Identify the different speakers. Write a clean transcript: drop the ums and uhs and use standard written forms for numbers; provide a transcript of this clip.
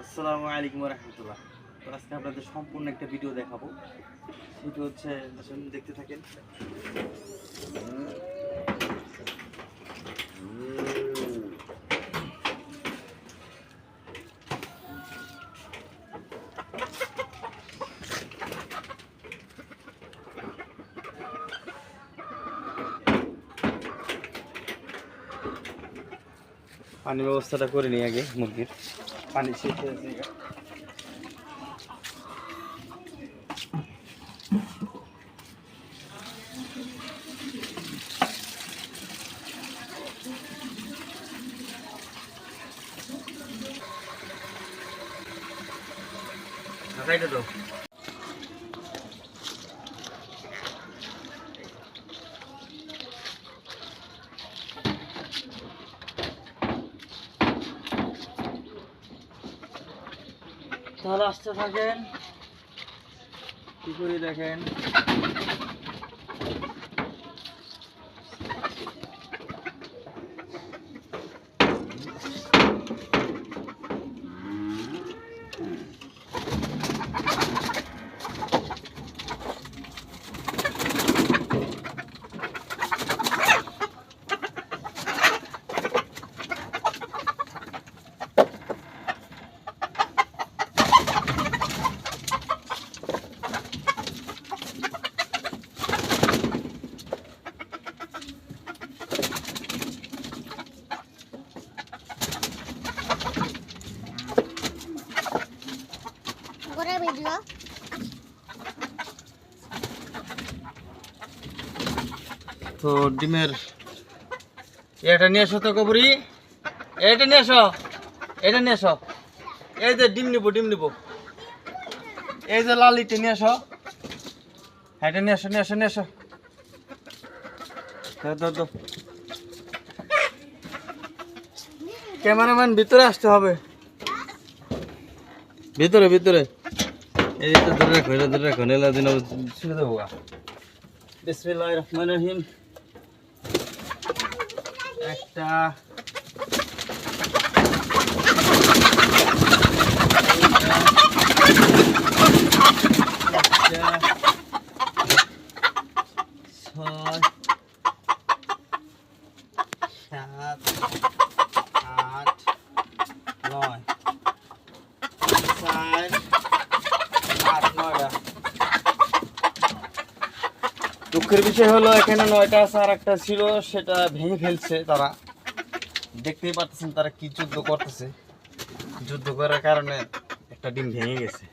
Speaker 1: আসসালামু আলাইকুম রহমতুল্লাহ। তো আজকে আপনাদের সম্পূর্ণ একটা ভিডিও দেখাবো। সেটা হচ্ছে দেখতে থাকেন। পানি ব্যবস্থাটা করে নিই আগে, মুরগির পানি শেষ হয়ে গেছে। ঢাকাইটা দাও। তাহলে আসতে থাকেন, কি করে দেখেন। তো ডিমের এটা নিয়ে এসো, তো কবরি এটা নিয়ে এসো, এটা নিয়ে এসো। এই যে ডিম নিবো, এই যে লালিটা নিয়ে এসো, এটা নিয়ে এসো। দাও। ক্যামেরাম্যান ভিতরে আসতে হবে, ভিতরে। এই তো ধরে রাখো নেলা দিন ছেড়ে দেবো। বিসমিল্লাহির রহমানির রহিম। একটা ছয়, সাত, আট, নয়, 4, 8, 9টা। দুঃখের বিষয় হলো এখানে 9টা আছে, আর একটা ছিল সেটা ভেঙে ফেলছে তারা। দেখতেই পাচ্ছেন তারা কি যুদ্ধ করতেছে। যুদ্ধ করার কারণে একটা ডিম ভেঙে গেছে।